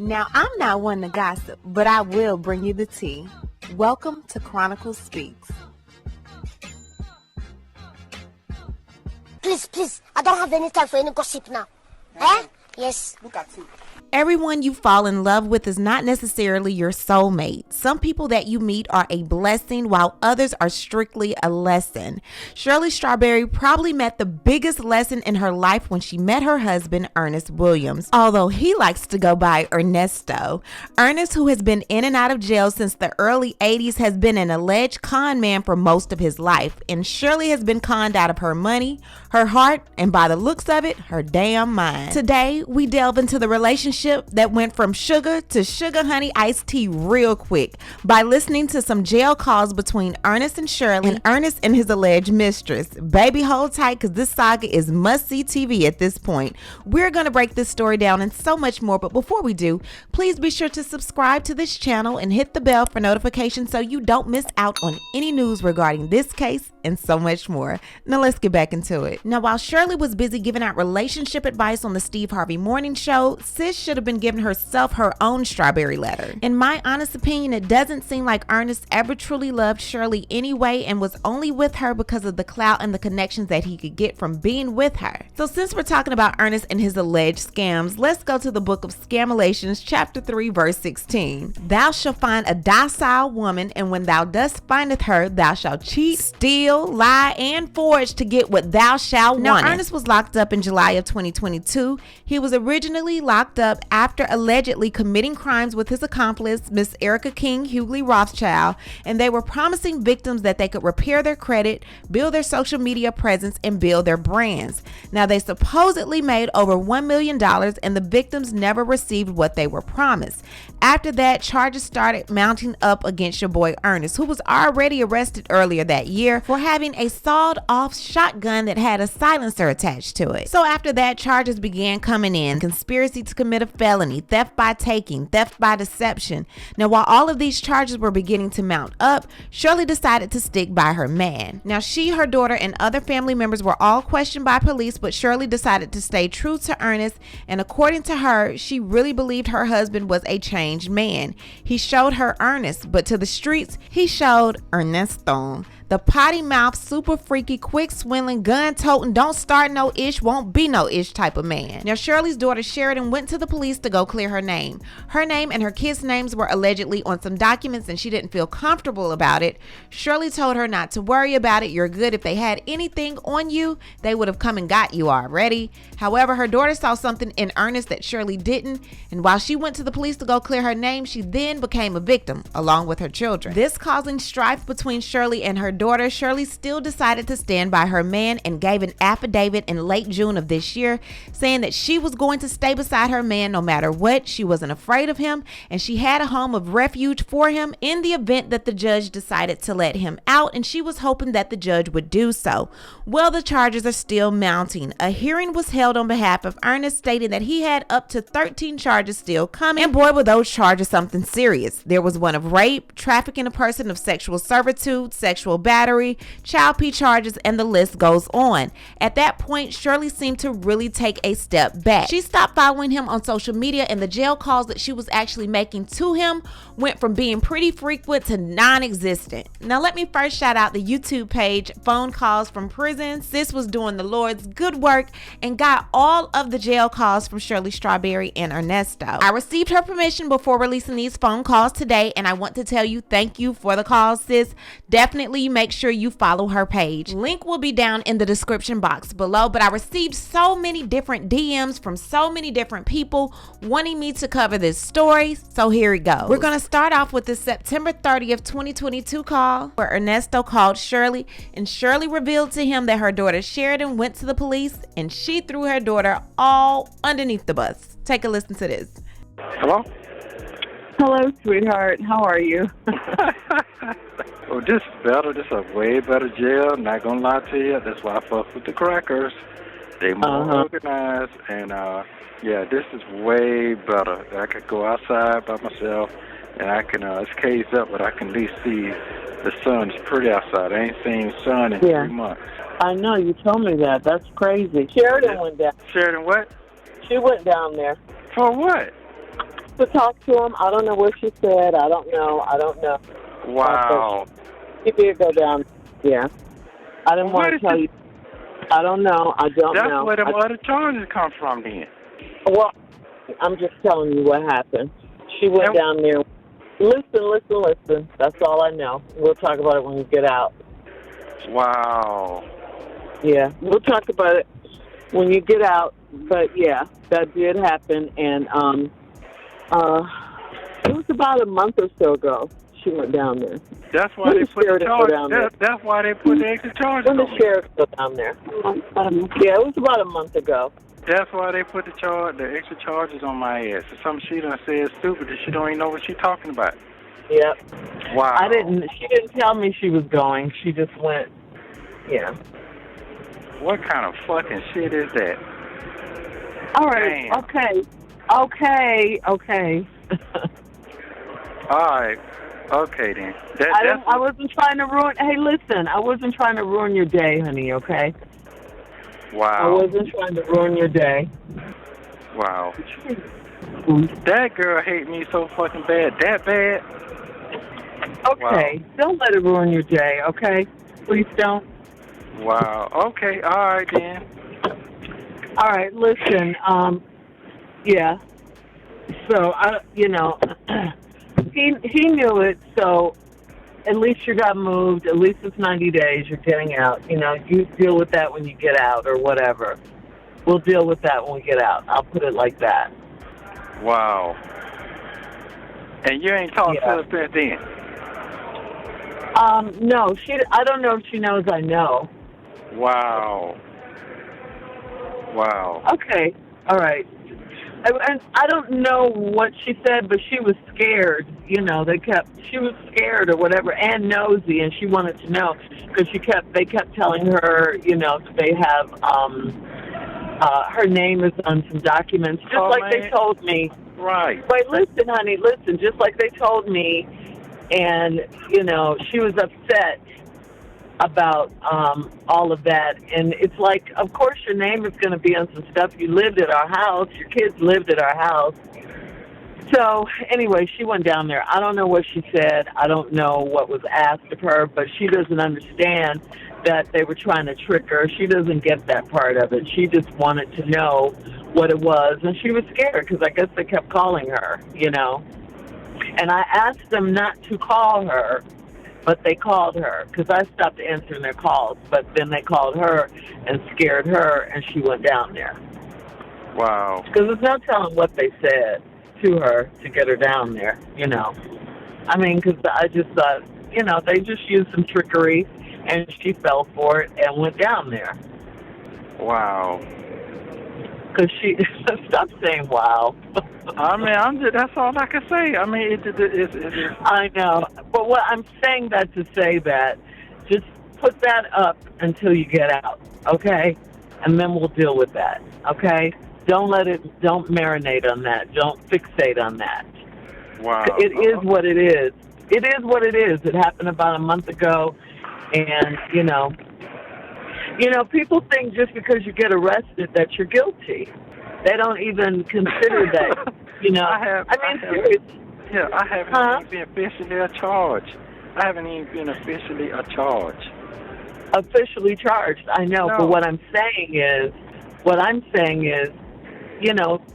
Now, I'm not one to gossip, but I will bring you the tea. Welcome to Chronicle Speaks. Please, I don't have any time for any gossip now. Eh? Yes. Look at you. Everyone you fall in love with is not necessarily your soulmate. Some people that you meet are a blessing while others are strictly a lesson. Shirley Strawberry probably met the biggest lesson in her life when she met her husband, Ernest Williams, although he likes to go by Ernesto. Earnest, who has been in and out of jail since the early 80s, has been an alleged con man for most of his life, and Shirley has been conned out of her money, her heart, and by the looks of it, her damn mind. Today, we delve into the relationship that went from sugar to sugar honey iced tea real quick by listening to some jail calls between Ernest and Shirley and Earnest and his alleged mistress. Baby, hold tight because this saga is must-see TV at this point. We're going to break this story down and so much more, but before we do, please be sure to subscribe to this channel and hit the bell for notifications so you don't miss out on any news regarding this case and so much more. Now let's get back into it. Now, while Shirley was busy giving out relationship advice on the Steve Harvey Morning Show, sis should have been giving herself her own strawberry letter. In my honest opinion, it doesn't seem like Ernest ever truly loved Shirley anyway and was only with her because of the clout and the connections that he could get from being with her. So since we're talking about Ernest and his alleged scams, let's go to the book of Scamulations, chapter 3, verse 16. Thou shalt find a docile woman, and when thou dost findeth her, thou shalt cheat, steal, lie, and forge to get what thou shalt want. Now, Ernest was locked up in July of 2022. He was originally locked up after allegedly committing crimes with his accomplice, Miss Erica King Hughley Rothschild, and they were promising victims that they could repair their credit, build their social media presence, and build their brands. Now, they supposedly made over $1 million, and the victims never received what they were promised. After that, charges started mounting up against your boy Ernest, who was already arrested earlier that year for having a sawed-off shotgun that had a silencer attached to it. So after that, charges began coming in: conspiracy to commit a felony, theft by taking, theft by deception. Now, while all of these charges were beginning to mount up, Shirley decided to stick by her man. Now, she, her daughter, and other family members were all questioned by police, but Shirley decided to stay true to Ernest, and according to her, she really believed her husband was a changed man. He showed her Ernest, but to the streets, he showed Ernesto. The potty mouth, super freaky, quick swindling, gun toting, don't start no ish, won't be no ish type of man. Now, Shirley's daughter Sheridan went to the police to go clear her name. Her name and her kids' names were allegedly on some documents and she didn't feel comfortable about it. Shirley told her not to worry about it. You're good. If they had anything on you, they would have come and got you already. However, her daughter saw something in Ernest that Shirley didn't, and while she went to the police to go clear her name, she then became a victim along with her children. This causing strife between Shirley and her daughter, Shirley still decided to stand by her man and gave an affidavit in late June of this year saying that she was going to stay beside her man no matter what. She wasn't afraid of him, and she had a home of refuge for him in the event that the judge decided to let him out, and she was hoping that the judge would do so. Well, the charges are still mounting. A hearing was held on behalf of Ernest stating that he had up to 13 charges still coming, and boy, were those charges something serious. There was one of rape, trafficking a person, of sexual servitude, sexual battery, child P charges, and the list goes on. At that point, Shirley seemed to really take a step back. She stopped following him on social media, and the jail calls that she was actually making to him went from being pretty frequent to non-existent. Now, let me first shout out the YouTube page, Phone Calls from Prison. Sis was doing the Lord's good work and got all of the jail calls from Shirley Strawberry and Ernesto. I received her permission before releasing these phone calls today, and I want to tell you thank you for the calls, sis. Definitely make sure you follow her page. Link will be down in the description box below, but I received so many different DMs from so many different people wanting me to cover this story, so here it goes. We're going to start off with the September 30th, 2022 call where Ernesto called Shirley, and Shirley revealed to him that her daughter Sheridan went to the police and she threw her daughter all underneath the bus. Take a listen to this. Hello? Hello, sweetheart. How are you? Oh, this is better. This is a way better jail. Not gonna lie to you. That's why I fuck with the crackers. They more organized, and yeah, this is way better. I could go outside by myself, and I can. It's caged up, but I can at least see the sun. It's pretty outside. I ain't seen sun in 3 months. I know. You told me that. That's crazy. Sheridan went down. Sheridan what? She went down there. For what? to talk to him. I don't know what she said. I don't know. Wow. She did go down. Yeah. I didn't want to tell you. I don't know. I don't know. That's where them other charges come from then. Well, I'm just telling you what happened. She went down there. Listen. That's all I know. We'll talk about it when we get out. Wow. Yeah, we'll talk about it when you get out. But, yeah, that did happen. And it was about a month or so ago she went down there. That's why they put the charge. That's why they put the extra charges on the sheriff go down there. Yeah, it was about a month ago. That's why they put the extra charges on my ass. It's something she done said stupid that she don't even know what she's talking about. Yep. Wow. She didn't tell me she was going. She just went. Yeah. What kind of fucking shit is that? All right. Damn. Okay. All right. Okay then. I wasn't trying to ruin. Hey, listen. I wasn't trying to ruin your day, honey. Okay. Wow. I wasn't trying to ruin your day. Wow. That girl hate me so fucking bad. That bad? Okay. Wow. Don't let it ruin your day, okay? Please don't. Wow. Okay. All right, then. All right. Listen. Yeah. So, he knew it, so at least you got moved. At least it's 90 days. You're getting out. You deal with that when you get out or whatever. We'll deal with that when we get out. I'll put it like that. Wow. And you ain't talked to her since then? No. I don't know if she knows I know. Wow. Okay. All right. And I don't know what she said, but she was scared. She was scared or whatever, and nosy, and she wanted to know because they kept telling her, they have her name is on some documents, just they told me. Right. Wait, listen, honey, just like they told me, and she was upset about all of that, and it's like, of course your name is going to be on some stuff. You lived at our house, your kids lived at our house. So anyway, she went down there. I don't know what she said. I don't know what was asked of her, but she doesn't understand that they were trying to trick her. She doesn't get that part of it. She just wanted to know what it was, and she was scared because I guess they kept calling her, and I asked them not to call her, but they called her because I stopped answering their calls. But then they called her and scared her, and she went down there. Wow. Because there's no telling what they said to her to get her down there, I mean, because I just thought, they just used some trickery, and she fell for it and went down there. Wow. Because she stopped saying wow. I mean, that's all I can say. I mean, it's I know. But what I'm saying that to say that, just put that up until you get out, okay? And then we'll deal with that, okay? Don't marinate on that. Don't fixate on that. Wow. It is what it is. It is what it is. It happened about a month ago, and, people think just because you get arrested that you're guilty. They don't even consider that, seriously. Yeah, I haven't even been officially charged. I haven't even been officially charged. Officially charged, I know. No. But what I'm saying is,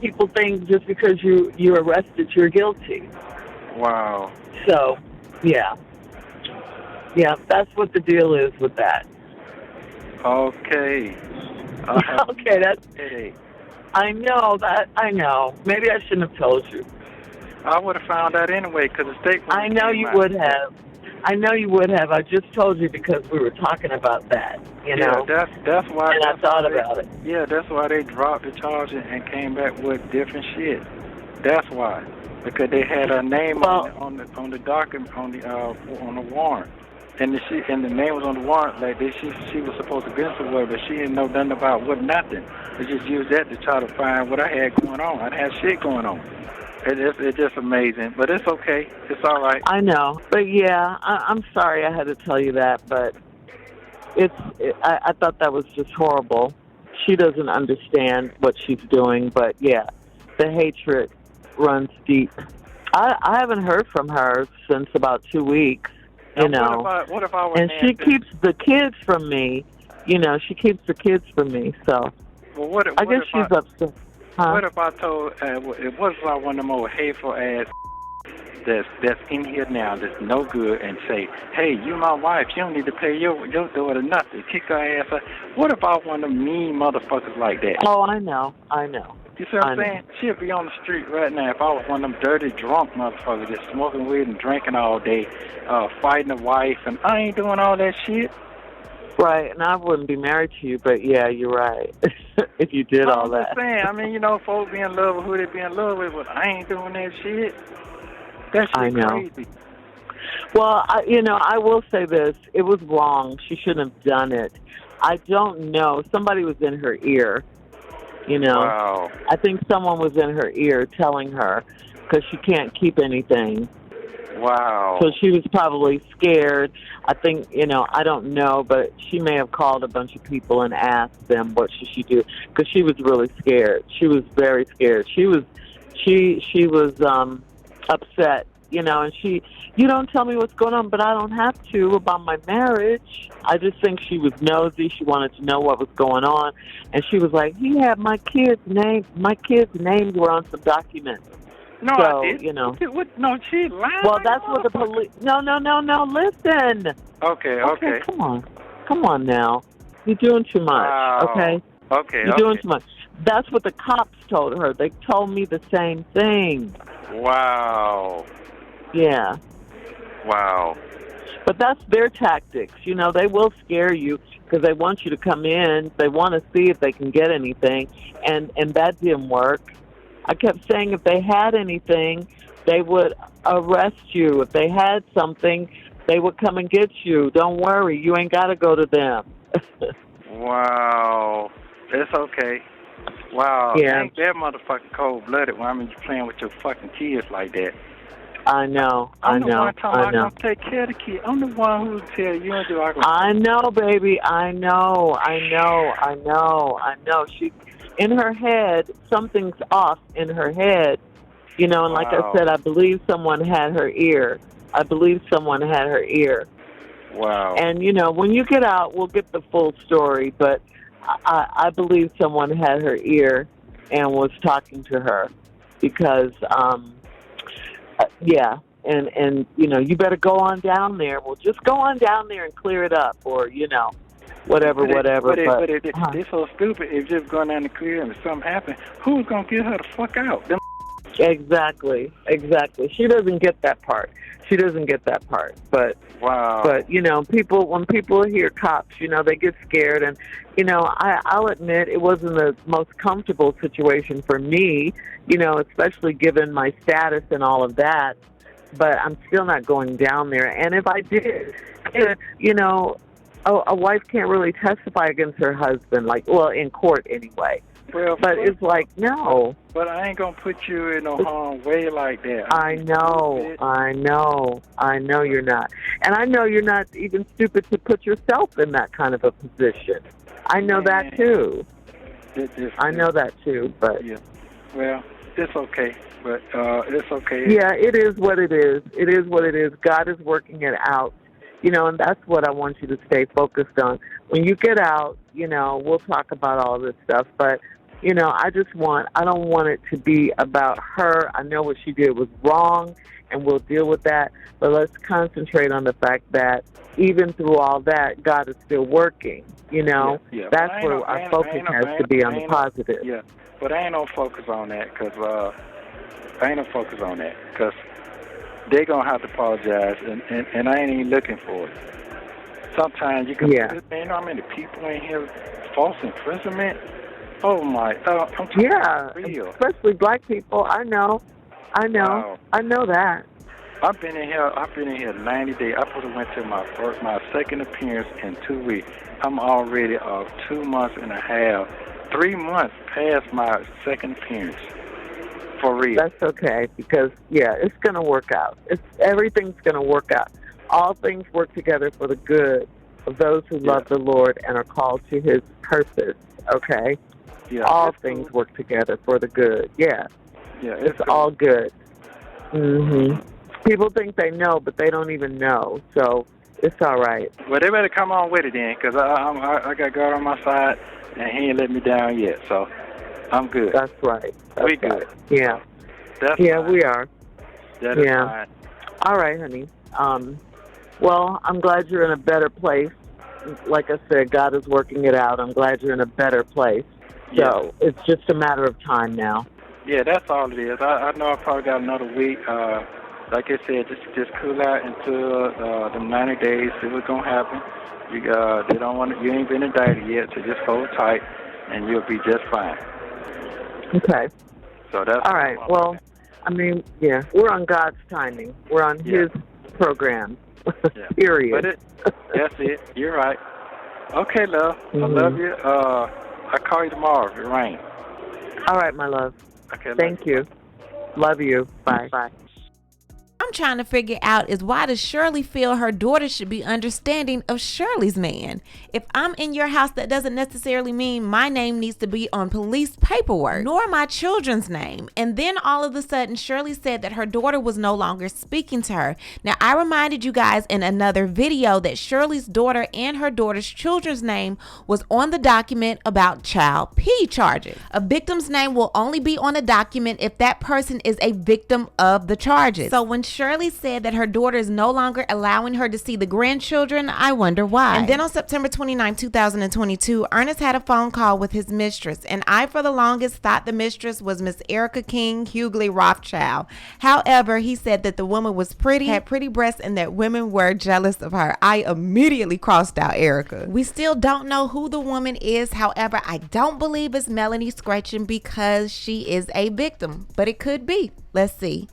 people think just because you're arrested, you're guilty. Wow. So, yeah. Yeah, that's what the deal is with that. Okay. Okay, that's... I know. Maybe I shouldn't have told you. I would have found out anyway, because the state... I know you would have. I just told you because we were talking about that, Yeah, that's why... And I thought about it. Yeah, that's why they dropped the charge and came back with different shit. That's why. Because they had her name on the document, on the warrant. And the name was on the warrant, like she was supposed to be somewhere, but she didn't know nothing about nothing. They just used that to try to find what I had going on. I had shit going on. It's just amazing, but it's okay. It's all right. I know, but yeah, I'm sorry I had to tell you that, but I thought that was just horrible. She doesn't understand what she's doing, but yeah, the hatred runs deep. I haven't heard from her since about 2 weeks, you know. What if I was and she keeps the kids from me. You know, she keeps the kids from me, so I guess she's upset. Huh? What if I told, what if I one of them old hateful ass that's in here now that's no good and say, hey, you my wife, you don't need to pay your daughter nothing, kick her ass out. What if I one of them mean motherfuckers like that? Oh, I know. You see what I'm saying? She'd be on the street right now if I was one of them dirty, drunk motherfuckers just smoking weed and drinking all day, fighting a wife, and I ain't doing all that shit. Right, and I wouldn't be married to you, but yeah, you're right. If you did all that. I'm just saying, I mean, you know, folks be in love with who they be in love with, but I ain't doing that shit. That shit crazy. Well, I will say this. It was wrong. She shouldn't have done it. I don't know. Somebody was in her ear, you know. Wow. I think someone was in her ear telling her because she can't keep anything. Wow. So she was probably scared. I think, I don't know, but she may have called a bunch of people and asked them what should she do because she was really scared. She was very scared. She was upset, and you don't tell me what's going on, but I don't have to about my marriage. I just think she was nosy. She wanted to know what was going on. And she was like, he had my kids' names were on some documents. No, so, I didn't. No, she lied. Well, that's what the police... No, listen. Okay. Come on now. You're doing too much, wow. okay? You're doing too much. That's what the cops told her. They told me the same thing. Wow. Yeah. Wow. But that's their tactics. They will scare you because they want you to come in. They want to see if they can get anything, and that didn't work. I kept saying if they had anything, they would arrest you. If they had something, they would come and get you. Don't worry. You ain't got to go to them. Wow. It's okay. Wow. Yeah. Ain't that motherfucking cold-blooded when you playing with your fucking kids like that. I know. I'm the one I'm going to take care of the kid. I'm the one who tell you and do I know, baby. I know. She... In her head, something's off in her head, and like I said, I believe someone had her ear. Wow. And, when you get out, we'll get the full story, but I believe someone had her ear and was talking to her because, and you better go on down there. Well, just go on down there and clear it up or, whatever. But it's so stupid. If just going down the clear and if something happens, who's going to get her the fuck out? Exactly. She doesn't get that part. But wow. But when people hear cops, they get scared, and I'll admit it wasn't the most comfortable situation for me, especially given my status and all of that. But I'm still not going down there. And if I did, a wife can't really testify against her husband, in court anyway. Well, but it's like, no. But I ain't going to put you in no harm way like that. I know you're not. And I know you're not even stupid to put yourself in that kind of a position. I know that too. I know that too, but... Yeah. Well, it's okay. But it's okay. Yeah, it is what it is. It is what it is. God is working it out. And that's what I want you to stay focused on. When you get out, we'll talk about all this stuff. But, I don't want it to be about her. I know what she did was wrong, and we'll deal with that. But let's concentrate on the fact that even through all that, God is still working. Yeah. That's where our focus has to be on the positive. Yeah, but I ain't no focus on that because they're going to have to apologize, and I ain't even looking for it. Sometimes you can, how many people in here, false imprisonment? Oh, my, I'm talking real. Especially black people. I know. Wow. I know that. I've been in here 90 days. I probably went to my second appearance in 2 weeks. I'm already 2 months and a half, 3 months past my second appearance. For real. That's okay because, it's going to work out. Everything's going to work out. All things work together for the good of those who love the Lord and are called to His purpose, okay? Yeah. All things work together for the good, Yeah, It's cool. all good. People think they know, but they don't even know. So it's all right. Well, they better come on with it then, because I got God on my side, and he ain't let me down yet. So I'm good. That's right. We good. Yeah. That's Yeah, fine. we are. That is fine. All right, honey. Well, I'm glad you're in a better place. Like I said, God is working it out. I'm glad you're in a better place. So it's just a matter of time now. Yeah, that's all it is. I know I probably got another week. Like I said, just cool out until the 90 days. See what's gonna happen. They don't want you ain't been indicted yet, so just hold tight, and you'll be just fine. Okay. So that's all right. Well, I mean, yeah, we're on God's timing. We're on His program. Period. But that's it. You're right. Okay, love. I love you. I'll call you tomorrow if it rains. All right, my love. Okay. Thank you. Love you. Bye. Bye. I'm trying to figure out is why does Shirley feel her daughter should be understanding of Shirley's man? If I'm in your house, that doesn't necessarily mean my name needs to be on police paperwork, nor my children's name. And then all of a sudden, Shirley said that her daughter was no longer speaking to her. Now, I reminded you guys in another video that Shirley's daughter and her daughter's children's name was on the document about child P charges. A victim's name will only be on a document if that person is a victim of the charges. So when Shirley said that her daughter is no longer allowing her to see the grandchildren, I wonder why. And then on September 29, 2022, Ernest had a phone call with his mistress, and I for the longest thought the mistress was Miss Erica King Hughley Rothschild. However, he said that the woman was pretty, had pretty breasts, and that women were jealous of her. I immediately crossed out Erica. We still don't know who the woman is. However, I don't believe it's Melanie Scratchen because she is a victim, but it could be. Let's see.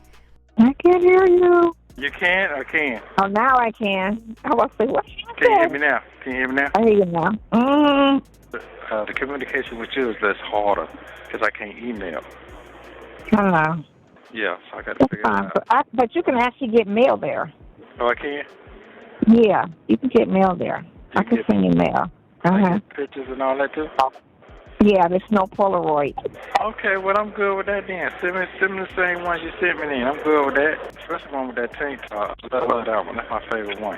I can't hear you. You can or can? Oh, now I can. I was saying, what? Can you hear me now? Can you hear me now? I hear you now. The communication with you is less harder because I can't email. I don't know. Yeah, so I got to figure it out. But you can actually get mail there. Oh, I can? Yeah, you can get mail there. I can send you mail. Pictures and all that too? Yeah, there's no Polaroid. Okay, well, I'm good with that then. Send me the same ones you sent me then. I'm good with that. Especially the one with that tank top. I love that one. That's my favorite one.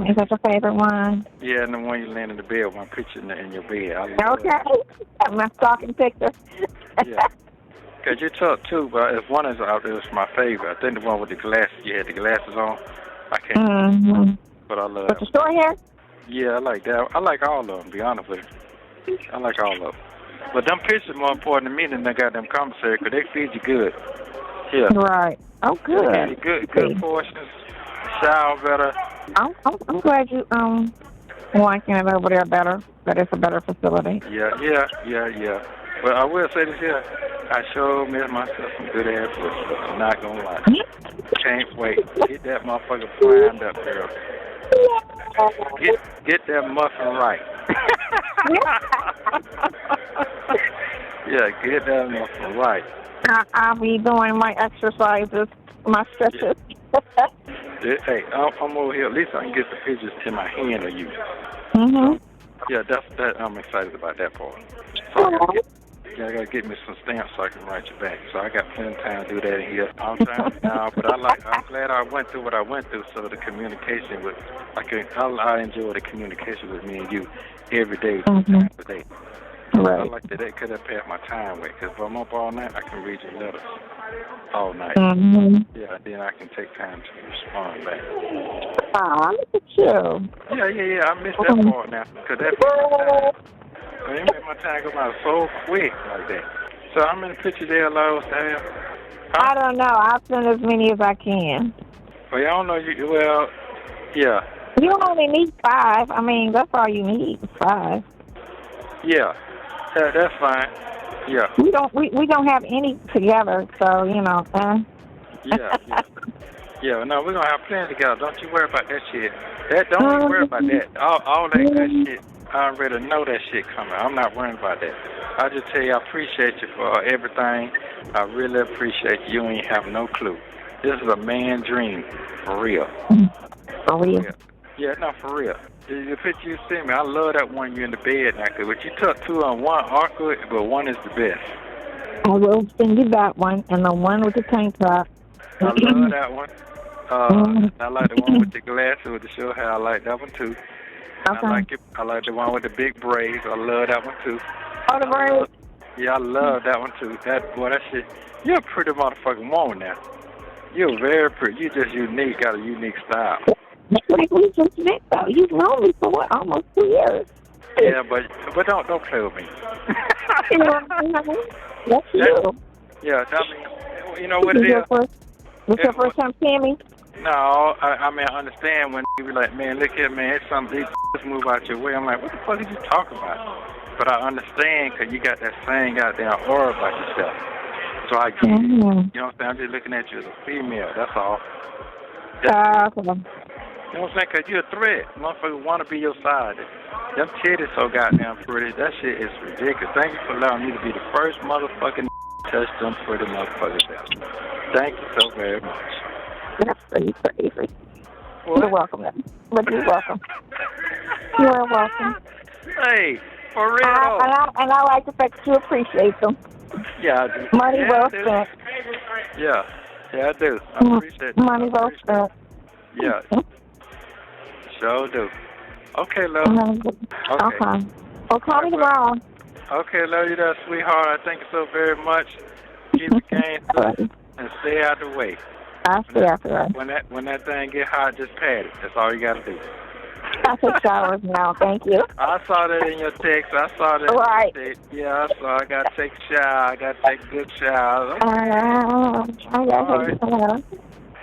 Is that your favorite one? Yeah, and the one you land in the bed with my picture in your bed. I love Okay. My stalking picture. Yeah. Because you took two, but if one is out there, it's my favorite. I think the one with the glasses, you had the glasses on. I can't. But I love With the short hair? Yeah, I like that. I like all of them, to be honest with you. I like all of them. But them pictures more important to me than they got them commissary, because they feed you good. Yeah. Right. Oh, good. They feed you good portions. Shower better. I'm glad you liking it over there better. That it's a better facility. Yeah. But I will say this here. I sure miss myself some good ass pussy. I'm not gonna lie. Can't wait. Get that motherfucker primed up, girl. Get that muffin right. Yeah, get that muffin right. I'll be doing my exercises, my stretches. Hey, I'm over here. At least I can get the pictures in my hand of you. Yeah, that. I'm excited about that part. So I gotta get me some stamps so I can write you back. So I got plenty of time to do that in here. I'm trying now, but I'm glad I went through what I went through. So the communication I enjoy the communication with me and you every day, time of day. Right. I like that because I pass my time with. Because if I'm up all night, I can read your letters all night. Yeah, then I can take time to respond back. Look at you. Yeah. I miss that part now because that makes my time. It made my time go by so quick like that. So how many pictures there allows to have? I don't know. I'll send as many as I can. Well, y'all know you. Well, yeah. You only need 5. I mean, that's all you need. 5. Yeah, that's fine. Yeah. We don't have any together, so you know. Yeah. No, we're gonna have plenty together. Don't you worry about that shit. Don't even worry about that. All that good shit. I already know that shit coming. I'm not worrying about that. I just tell you, I appreciate you for everything. I really appreciate you. You ain't have no clue. This is a man dream, for real. For real? Yeah, no, for real. The picture you sent me, I love that one you in the bed now. But you took 2 on one awkward, but one is the best. I will send you that one and the one with the tank top. I love that one. I like the one with the glasses with the short hair. I like that one too. And Okay. I like it. I like the one with the big braids. I love that one too. Oh, the braids? Yeah, I love that one too. That shit. You're a pretty motherfucking woman now. You're very pretty. You're just unique. Got a unique style. Like we just met though. You've known me for what, almost 2 years. Yeah, but don't play with me. You know what I'm saying? Yes, you do. Yeah, I mean, you know what it is? This your first time seeing me? No, I mean, I understand when you be like, man, look here, man, it's something, just move out your way. I'm like, what the fuck are you talking about? But I understand because you got that same goddamn aura about yourself. So I get it. You know what I'm saying? I'm just looking at you as a female, that's all. Okay. You know what I'm saying? Because you're a threat. Motherfuckers want to be your side. Them titties so goddamn pretty. That shit is ridiculous. Thank you for allowing me to be the first motherfucking touch them pretty motherfuckers out. Thank you so very much. That's pretty crazy. What? You're welcome. But you're welcome. You are welcome. Hey, for real. And I like the fact that you appreciate them. Yeah, I do. Money Yeah, well I do. spent. Yeah, I do. I appreciate it. Money well spent. Yeah, sure do. Okay, love. Okay. Well, call me tomorrow. Okay, love you there, sweetheart. Thank you so very much. Keep the game safe and stay out the way. I'll stay after that. When that thing get hot, just pat it. That's all you gotta do. I take showers now. Thank you. I saw that in your text. I saw that. Right. In your text. Yeah, I saw. I gotta take a shower. I gotta take a good shower. I gotta take a shower.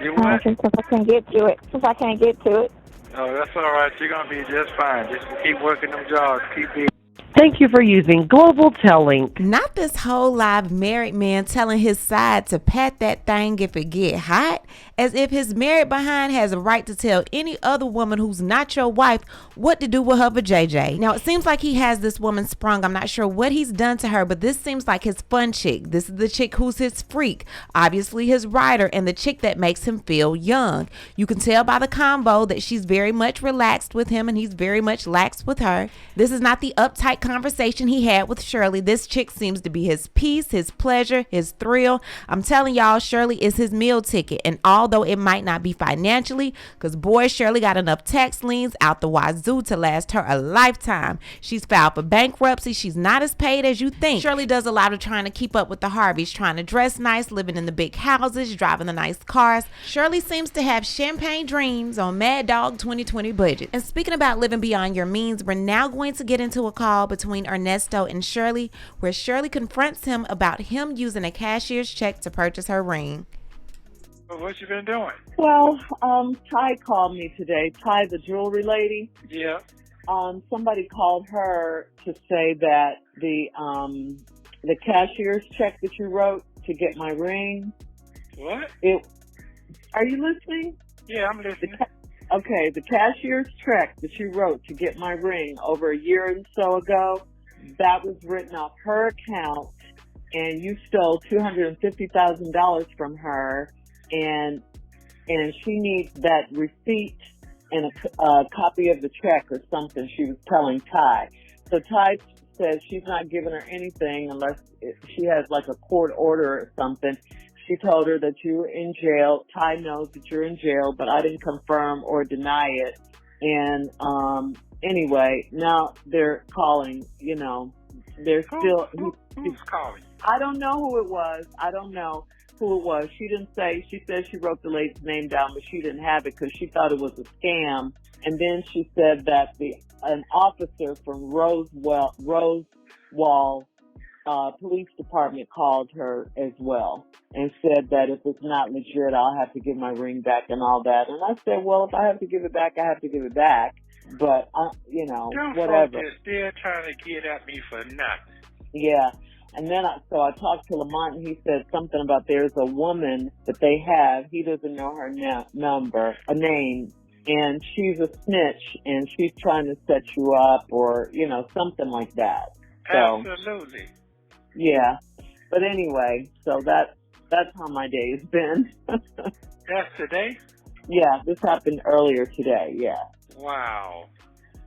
You what? Since I can't get to it. Since I can't get to it. Oh, that's all right. You're gonna be just fine. Just keep working them jobs. Keep being. Thank you for using Global Telling. Not this whole live married man telling his side to pat that thing if it get hot, as if his married behind has a right to tell any other woman who's not your wife what to do with her vajayjay. Now, it seems like he has this woman Sprung. I'm not sure what he's done to her, but this seems like his fun chick. This is the chick who's his freak, obviously his rider, and the chick that makes him feel young. You can tell by the combo that she's very much relaxed with him and he's very much lax with her. This is not the uptight conversation he had with Shirley. This chick seems to be his peace, his pleasure, his thrill. I'm telling y'all, Shirley is his meal ticket. And although it might not be financially, because boy, Shirley got enough tax liens out the wazoo to last her a lifetime. She's filed for bankruptcy. She's not as paid as you think. Shirley does a lot of trying to keep up with the Harveys, trying to dress nice, living in the big houses, driving the nice cars. Shirley seems to have champagne dreams on Mad Dog 2020 budget. And speaking about living beyond your means, we're now going to get into a call between Ernesto and Shirley, where Shirley confronts him about him using a cashier's check to purchase her ring. What you been doing? Well, Ty called me today. Ty, the jewelry lady. Yeah. Somebody called her to say that the cashier's check that you wrote to get my ring. What? Are you listening? Yeah, I'm listening. Okay, the cashier's check that you wrote to get my ring over a year and so ago, that was written off her account, and you stole $250,000 from her, and she needs that receipt and a copy of the check or something, she was telling Ty. So Ty says she's not giving her anything unless she has like a court order or something. She told her that you were in jail. Ty knows that you're in jail, but I didn't confirm or deny it. And anyway, now they're calling, you know, they're still... Who's calling? I don't know who it was. I don't know who it was. She didn't say. She said she wrote the lady's name down, but she didn't have it because she thought it was a scam. And then she said that an officer from Rosewall police department called her as well and said that if it's not legit, I'll have to give my ring back and all that. And I said, well, if I have to give it back, I have to give it back. But, you know, whatever. They're still trying to get at me for nothing. Yeah. And then I talked to Lamont, and he said something about there's a woman that they have. He doesn't know her name, and she's a snitch, and she's trying to set you up or, you know, something like that. So, absolutely. Yeah. But anyway, so that's how my day's been. That's today? Yeah, this happened earlier today, yeah. Wow.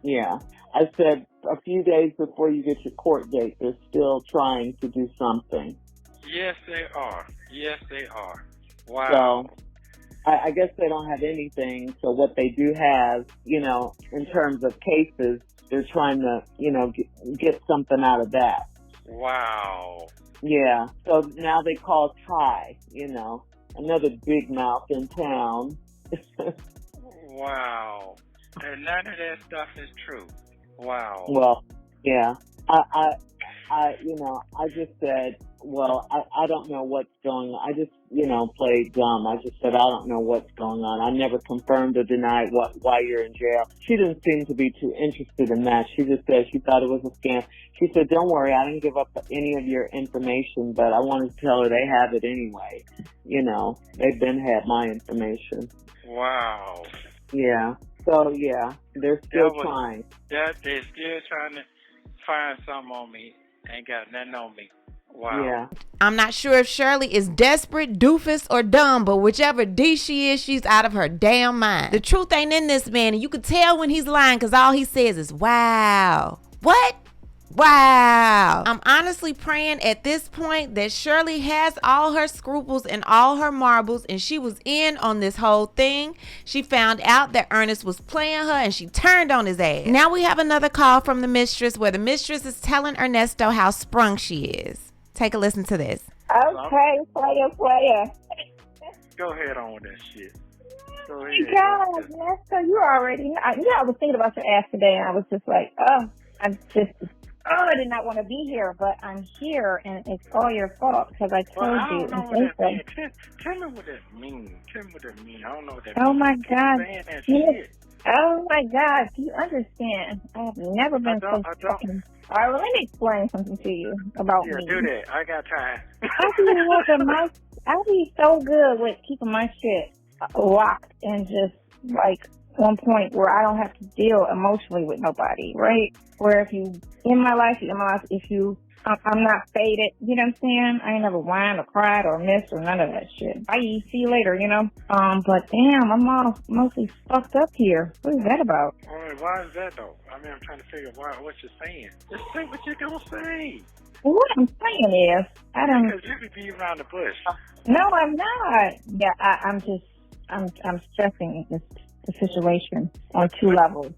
Yeah. I said a few days before you get your court date, they're still trying to do something. Yes, they are. Yes, they are. Wow. So I guess they don't have anything. So what they do have, in terms of cases, they're trying to, get something out of that. Wow. Yeah. So now they call Ty, another big mouth in town. Wow. And none of that stuff is true. Wow. Well, yeah. I just said, well, I don't know what's going on. I just, played dumb. I just said, I don't know what's going on. I never confirmed or denied why you're in jail. She didn't seem to be too interested in that. She just said she thought it was a scam. She said, don't worry, I didn't give up any of your information, but I wanted to tell her they have it anyway. They've been had my information. Wow. Yeah. So, yeah, they're still trying. They're still trying to find something on me. Ain't got nothing on me. Wow. Yeah. I'm not sure if Shirley is desperate, doofus, or dumb, but whichever D she is, she's out of her damn mind. The truth ain't in this man, and you can tell when he's lying because all he says is, wow. What? Wow. I'm honestly praying at this point that Shirley has all her scruples and all her marbles, and she was in on this whole thing. She found out that Earnest was playing her and she turned on his ass. Now we have another call from the mistress where the mistress is telling Ernesto how sprung she is. Take a listen to this. Okay, player. Go ahead on with that shit. Go ahead. God, Ernesto, you already know. I was thinking about your ass today, and I was just like, I did not want to be here, but I'm here, and it's all your fault because I told I you. don't know what that means. Tell me what that means. Tell me what that means. I don't know what that means. Oh my God! That shit. Oh my God! Do you understand? I have never been so fucking. All right, well, let me explain something to you about me. Yeah, do that. I got time. I'll be so good with keeping my shit locked and just like one point where I don't have to deal emotionally with nobody, right? Where if you in my life, you're in my life. If you, I'm not faded. You know what I'm saying? I ain't never whined or cried or missed or none of that shit. Bye. See you later. But damn, I'm all mostly fucked up here. What is that about? All right, why is that though? I mean, I'm trying to figure out what you're saying. Just say what you're gonna say. What I'm saying is, I don't. Because you could be around the bush. No, I'm not. Yeah, I'm stressing the situation on two levels.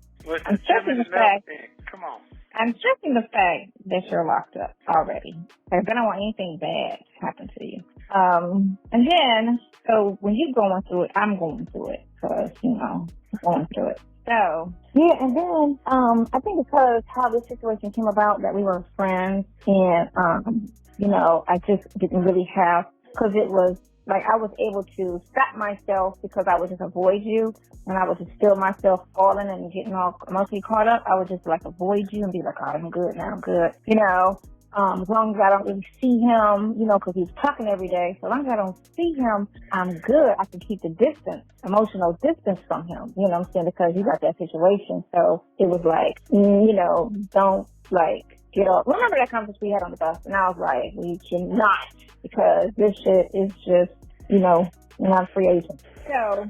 I'm stressing the fact. Come on. I'm stressing the fact that you're locked up already. Like, I don't want anything bad to happen to you. And then, so when you're going through it, I'm going through it because, I'm going through it. So, yeah, and then, I think because how this situation came about that we were friends and, I just didn't really have, because it was, like, I was able to stop myself because I would just avoid you, and I would just feel myself falling and getting all emotionally caught up. I would just, like, avoid you and be like, oh, I'm good now, I'm good. As long as I don't really see him, because he's talking every day. So as long as I don't see him, I'm good. I can keep the distance, emotional distance from him. You know what I'm saying? Because you got that situation. So it was like, don't, like, get up. Remember that conversation we had on the bus? And I was like, we cannot, because this shit is just, not a free agent. So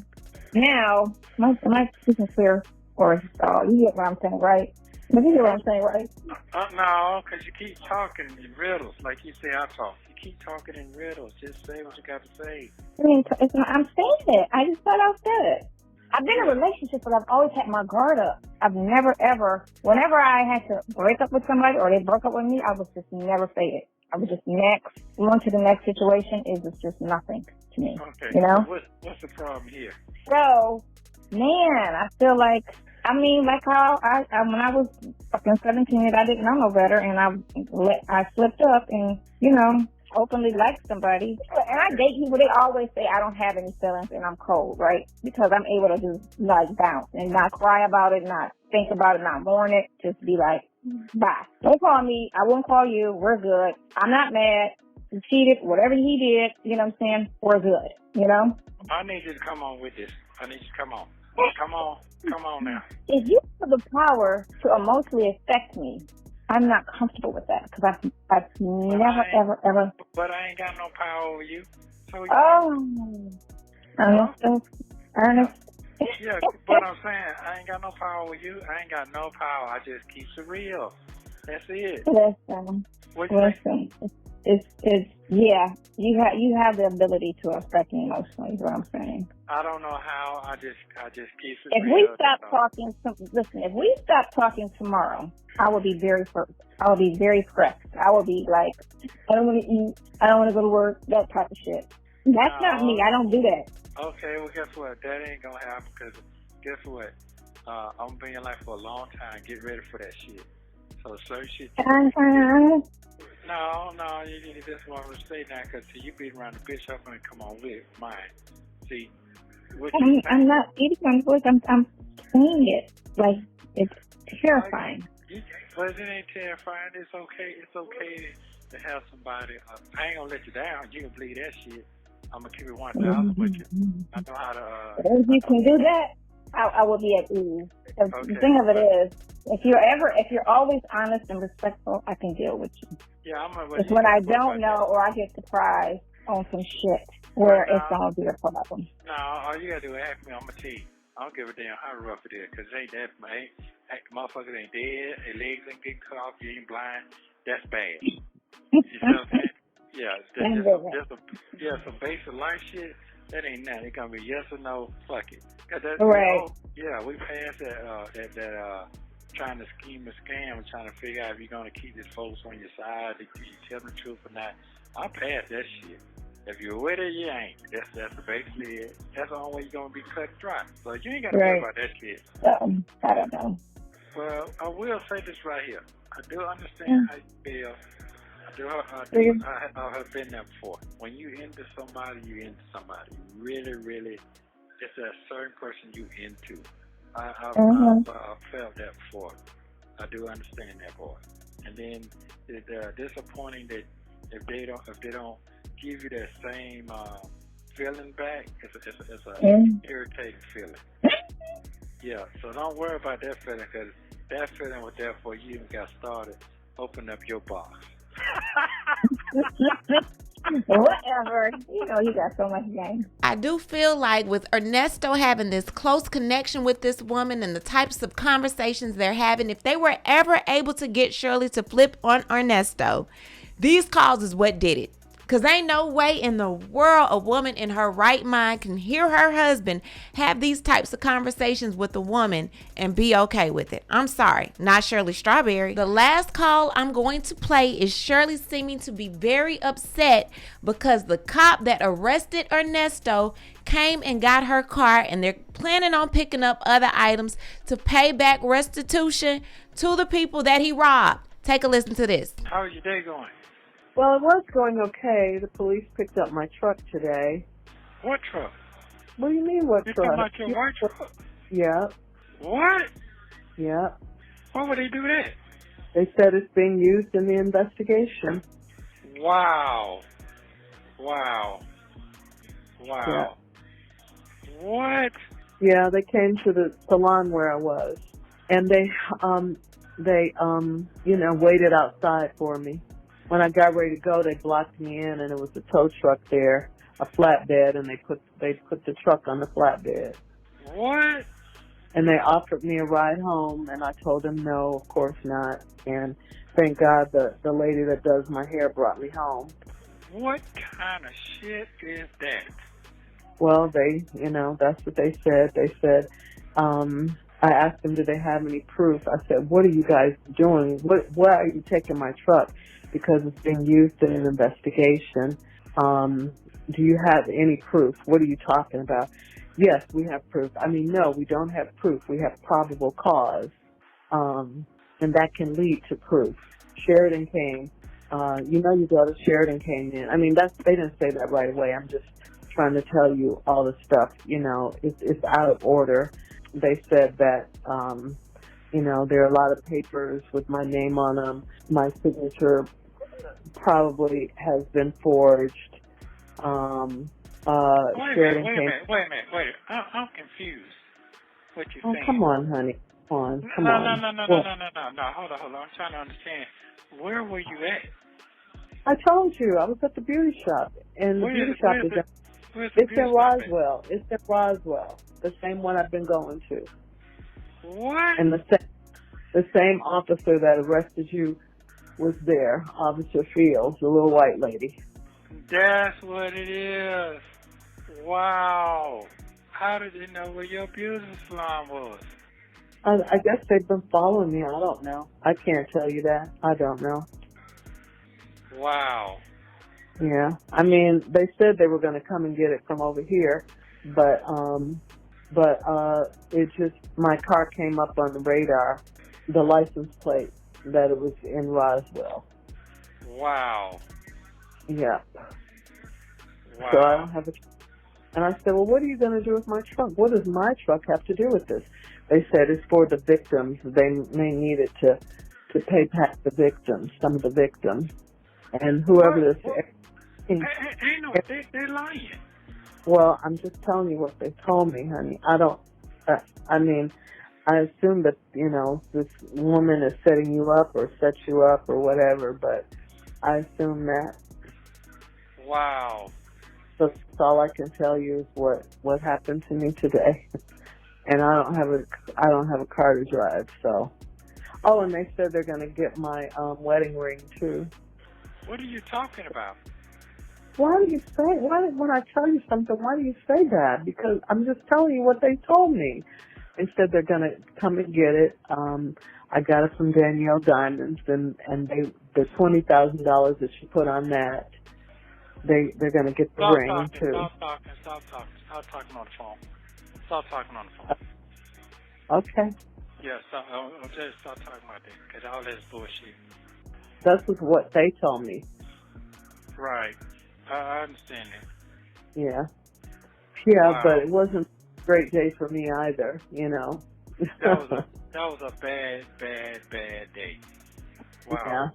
now, my speaking clear, or you get what I'm saying, right? But you get what I'm saying, right? No, because you keep talking in riddles, like you say I talk. You keep talking in riddles. Just say what you got to say. I'm saying it. I just thought I said it. I've been in a relationship, but I've always had my guard up. I've never, ever, whenever I had to break up with somebody or they broke up with me, I was just never faded. I was just next, on to the next situation. It was just nothing to me. Okay. What's the problem here? So, man, I feel like, like how when I was fucking 17, I didn't know no better, and I slipped up and, openly liked somebody. And I date people, they always say I don't have any feelings and I'm cold, right? Because I'm able to just, like, bounce and not cry about it, not think about it, not mourn it, just be like, bye. Don't call me. I won't call you. We're good. I'm not mad. He cheated. Whatever he did, you know what I'm saying? We're good, I need you to come on with this. I need you to come on. Come on now. If you have the power to emotionally affect me, I'm not comfortable with that because I've never, ever. But I ain't got no power over you. So Ernest. Yeah, but I'm saying I ain't got no power over you. I ain't got no power. I just keep it real. That's it. Listen. What you think? it's yeah. You have the ability to affect me emotionally. Is what I'm saying. I don't know how. I just keep it If real. we stop talking, listen. If we stop talking tomorrow, I will be very pressed. I will be like, I don't want to eat. I don't want to go to work. That type of shit. That's not me. I don't do that. Okay, well, guess what? That ain't gonna happen because guess what? I'm gonna be in your life for a long time. Get ready for that shit. So certain shit. No, you just want to say that because you beat around the bitch up and come on with mine. See, I'm not eating my voice. I'm saying it like it's terrifying. But it ain't terrifying. It's okay. It's okay to have somebody. I ain't gonna let you down. You can believe that shit. I'm gonna keep it 1,000 with you. I know how to. If you can do that, I will be at ease. The thing of it is, if you're always honest and respectful, I can deal with you. Yeah, it's when I don't know or I get surprised on some shit where it's gonna be a problem. No, all you gotta do is ask me. I'm gonna tell you. I don't give a damn how rough it is, because it ain't that, motherfuckers ain't dead, their legs ain't getting cut off, you ain't blind. That's bad. You know what I'm saying? Yeah, some basic life shit, that ain't nothing. It's gonna be yes or no, fuck it. Right. We passed that trying to scheme a scam and trying to figure out if you're gonna keep these folks on your side, if you tell them the truth or not. I passed that shit. If you're with it, you ain't. That's basically it. That's the only way you're going to be cut dry. So you ain't got to worry about that shit. I don't know. Well, I will say this right here. I do understand how you feel. I have been there before. When you into somebody, you into somebody. Really, really, it's a certain person you into. I've felt that before. I do understand that, boy. And then it's disappointing that if they don't give you that same feeling back, it's a irritating feeling. Yeah, so don't worry about that feeling, because that feeling was there before you even got started. Open up your box. Whatever. You know, you got so much game. I do feel like with Ernesto having this close connection with this woman and the types of conversations they're having, if they were ever able to get Shirley to flip on Ernesto, these calls is what did it. Because ain't no way in the world a woman in her right mind can hear her husband have these types of conversations with a woman and be okay with it. I'm sorry, not Shirley Strawberry. The last call I'm going to play is Shirley seeming to be very upset because the cop that arrested Ernesto came and got her car, and they're planning on picking up other items to pay back restitution to the people that he robbed. Take a listen to this. How's your day going? Well, it was going okay. The police picked up my truck today. What truck? What do you mean, what you truck? You talking about your white truck? Yeah. What? Yeah. Why would they do that? They said it's being used in the investigation. Wow. Yeah. What? Yeah, they came to the salon where I was, and they waited outside for me. When I got ready to go, they blocked me in, and it was a tow truck there, a flatbed, and they put the truck on the flatbed. What? And they offered me a ride home, and I told them no, of course not. And thank God the lady that does my hair brought me home. What kind of shit is that? Well, that's what they said. They said, I asked them, do they have any proof? I said, what are you guys doing? Why are you taking my truck? Because it's being used in an investigation. Do you have any proof? What are you talking about? Yes, we have proof. I mean, no, we don't have proof. We have probable cause. And that can lead to proof. Sheridan came. Your daughter Sheridan came in. I mean, they didn't say that right away. I'm just trying to tell you all the stuff. It's out of order. They said that, there are a lot of papers with my name on them. My signature probably has been forged. Wait a minute. I'm confused. What you saying? Come on, honey. Come on. No. Hold on. I'm trying to understand. Where were you at? I told you I was at the beauty shop, and the beauty shop is in Roswell. It's in Roswell, the same one I've been going to. What? And the same officer that arrested you was there, Officer Fields, the little white lady. That's what it is. Wow. How did they know where your business line was? I guess they've been following me. I don't know. I can't tell you that. I don't know. Wow. Yeah. I mean, they said they were going to come and get it from over here, but it just, my car came up on the radar, the license plate, that it was in Roswell. Wow. Yeah. Wow. So I don't have a, and I said, well, what are you going to do with my truck? What does my truck have to do with this? They said it's for the victims. They may need it to pay back the victims, some of the victims. And whoever this ain't no, they're lying. Well, I'm just telling you what they told me, honey. I don't, I mean, I assume that, you know, this woman is setting you up or set you up or whatever, but I assume that. Wow. So that's all I can tell you is what happened to me today. And I don't have a car to drive, so. Oh, and they said they're going to get my wedding ring too. What are you talking about? Why do you say, when I tell you something, why do you say that? Because I'm just telling you what they told me. They said they're going to come and get it. I got it from Danielle Diamonds, and the $20,000 that she put on that, they're going to get the ring too. Stop talking on the phone. Stop talking on the phone. Okay. Yeah, I'll just stop talking about that, because all that's bullshit. That's what they told me. Right. I understand that. Yeah. Yeah, Wow. but it wasn't a great day for me either, you know. That was a bad day. Wow.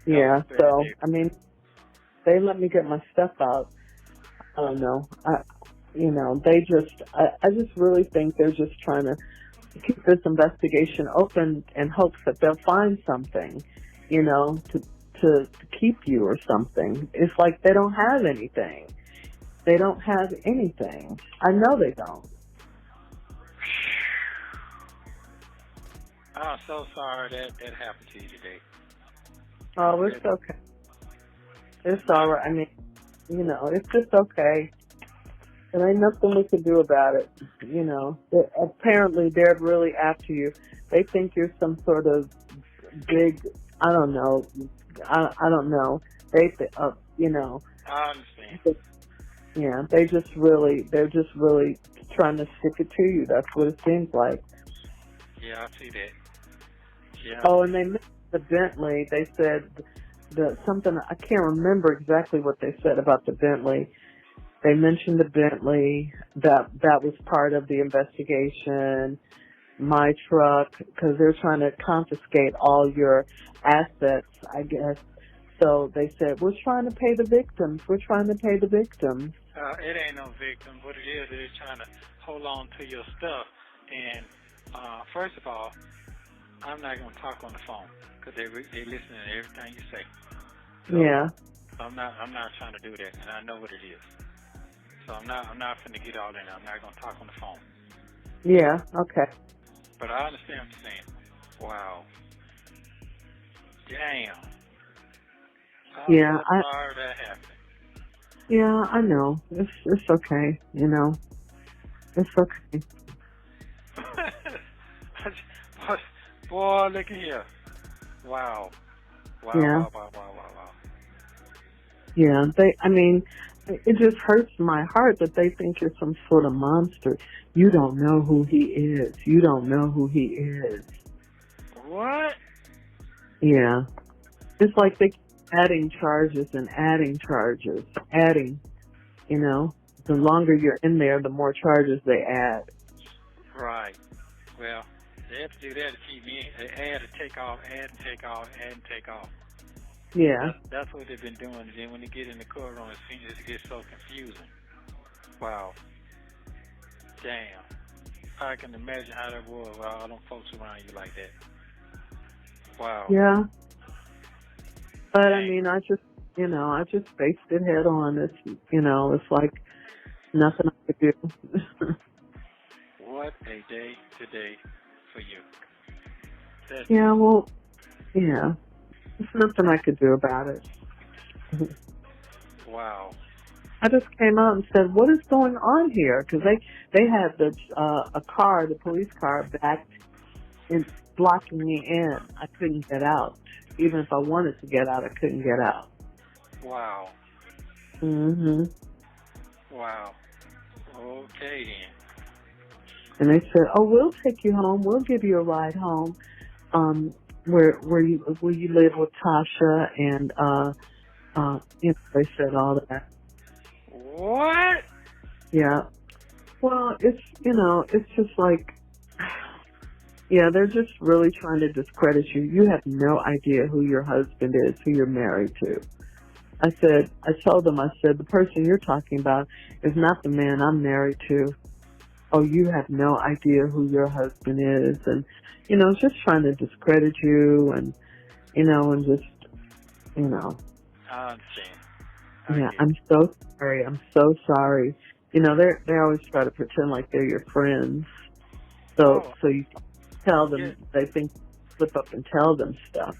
Yeah, so, I mean, they let me get my stuff out. I don't know. I just really think they're just trying to keep this investigation open in hopes that they'll find something, you know, to keep you or something. It's like they don't have anything. They don't have anything. I know they don't. I'm so sorry that happened to you today. Oh, it's okay. It's all right. I mean, you know, it's just okay. There ain't nothing we can do about it. You know, apparently they're really after you. They think you're some sort of big, I don't know. I don't know. You know. I understand. Yeah, they're just really trying to stick it to you. That's what it seems like. Yeah, I see that. Yeah. Oh, and they mentioned the Bentley. They said something, I can't remember exactly what they said about the Bentley. They mentioned the Bentley, that was part of the investigation, my truck, because they're trying to confiscate all your assets, I guess. So they said, we're trying to pay the victims. We're trying to pay the victims. It ain't no victim. What it is, they're trying to hold on to your stuff. And first of all, I'm not going to talk on the phone because they listen to everything you say. So yeah. I'm not trying to do that, and I know what it is. So I'm not finna get all in. I'm not gonna talk on the phone. Yeah. Okay. But I understand what you're saying. Wow. Damn. I'm sorry that happened. Yeah, I know. It's okay. You know, it's okay. Boy, look at here. Wow. Yeah. Wow. Yeah, it just hurts my heart that they think you're some sort of monster. You don't know who he is. You don't know who he is. What? Yeah. It's like they keep adding charges and adding charges. Adding, you know, the longer you're in there, the more charges they add. Right. Well, they have to do that to keep me. They add and take off, add and take off, add and take off. Yeah. That's what they've been doing. And then when they get in the courtroom, it gets so confusing. Wow. Damn. I can imagine how that was with all them folks around you like that. Wow. Yeah. But I mean, I just faced it head on. It's like nothing I could do. What a day today for you. Yeah, well, yeah. There's nothing I could do about it. Wow. I just came out and said, "What is going on here?" Because they had the police car, backed in, blocking me in. I couldn't get out. Even if I wanted to get out, I couldn't get out. Wow. Mhm. Wow. Okay then. And they said, "Oh, we'll take you home. We'll give you a ride home. Where you live with Tasha and they said all that." What? Yeah. Well, it's just like, yeah, they're just really trying to discredit you. You have no idea who your husband is, who you're married to. I told them, the person you're talking about is not the man I'm married to. Oh, you have no idea who your husband is. And, just trying to discredit you and just, I understand. yeah, I'm so sorry. I'm so sorry. They always try to pretend like they're your friends. So you tell them, they think, slip up and tell them stuff,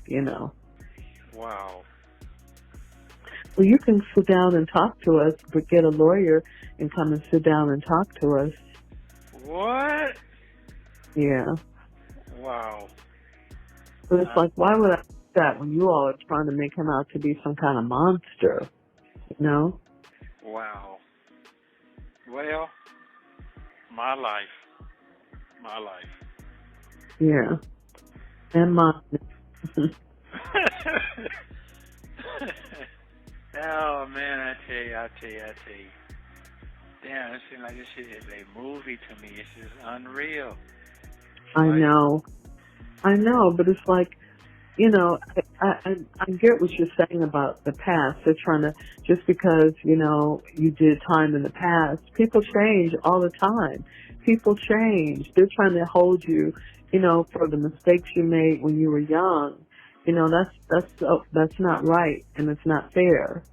Wow. Well, you can sit down and talk to us, but get a lawyer and come and sit down and talk to us. What? Yeah. Wow. But it's like, why would I do that when you all are trying to make him out to be some kind of monster, Wow. Well, my life. Yeah. And mine. Oh man, I tell you. Damn, it seems like this shit is a movie to me. It's just unreal. I know, but it's like, I get what you're saying about the past. They're trying to, just because, you did time in the past, people change all the time. People change. They're trying to hold you, for the mistakes you made when you were young. That's not right, and it's not fair.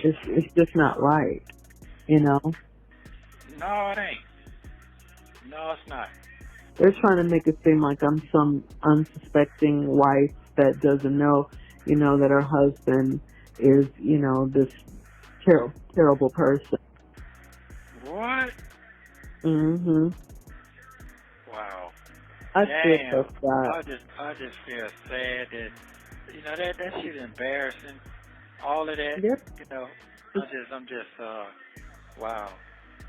It's just not right, No, it ain't. No, it's not. They're trying to make it seem like I'm some unsuspecting wife that doesn't know, that her husband is, this terrible person. What? Mhm. Wow. I Damn. feel so sad. I just feel sad that that shit embarrassing. All of that. Yep. I'm just wow.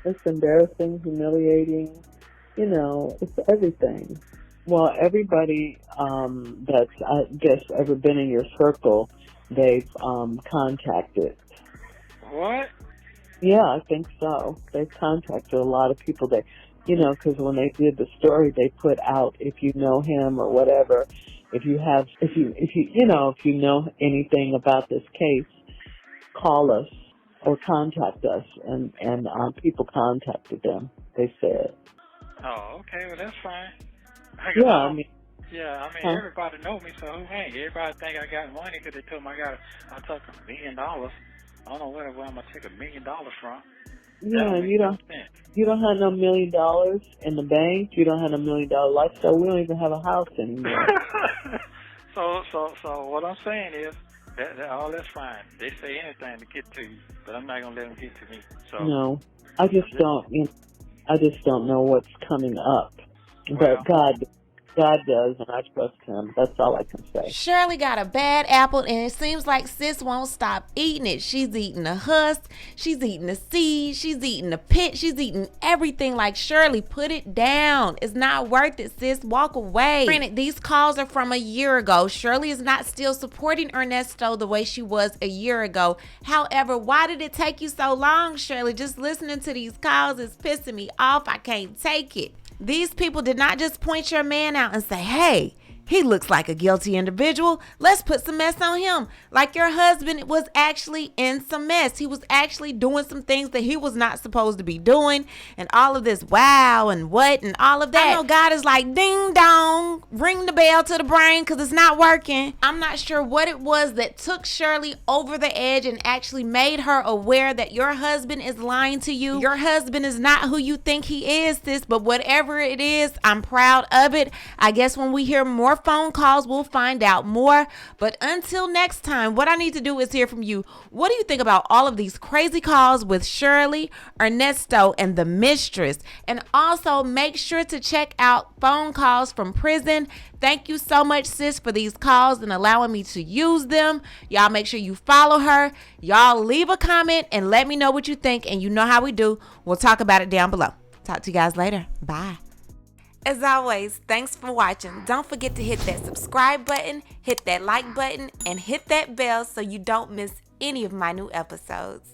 It's embarrassing, humiliating. It's everything. Well, everybody that's, I guess, ever been in your circle, they've contacted. What? Yeah, I think so. They've contacted a lot of people. Because when they did the story, they put out, if you know him or whatever, if you know anything about this case, call us or contact us. And people contacted them, they said. Oh, okay. Well, that's fine. Everybody know me, so who ain't? Everybody think I got money because they told me I took $1 million. I don't know where I'm going to take $1 million from. Yeah, and you don't have no $1 million in the bank. You don't have $1 million lifestyle. We don't even have a house anymore. So what I'm saying is that all that's fine. They say anything to get to you, but I'm not gonna let them get to me. So no, I just don't know what's coming up. Well, But God does, and I trust him. That's all I can say. Shirley got a bad apple, and it seems like sis won't stop eating it. She's eating the husk, she's eating the seed, she's eating the pit, she's eating everything. Like, Shirley, put it down. It's not worth it, sis. Walk away. Granted, these calls are from a year ago. Shirley is not still supporting Ernesto the way she was a year ago. However, why did it take you so long, Shirley? Just listening to these calls is pissing me off. I can't take it. These people did not just point your man out and say, hey, he looks like a guilty individual. Let's put some mess on him. Like, your husband was actually in some mess. He was actually doing some things that he was not supposed to be doing. And all of this wow and what and all of that. I know God is like, ding dong, ring the bell to the brain because it's not working. I'm not sure what it was that took Shirley over the edge and actually made her aware that your husband is lying to you. Your husband is not who you think he is, sis. But whatever it is, I'm proud of it. I guess when we hear more phone calls. We'll find out more. But until next time, what I need to do is hear from you. What do you think about all of these crazy calls with Shirley, Ernesto, and the Mistress? And also make sure to check out phone calls from prison. Thank you so much, sis, for these calls and allowing me to use them. Y'all make sure you follow her. Y'all leave a comment and let me know what you think. And you know how we do. We'll talk about it down below. Talk to you guys later. Bye. As always, thanks for watching. Don't forget to hit that subscribe button, hit that like button, and hit that bell so you don't miss any of my new episodes.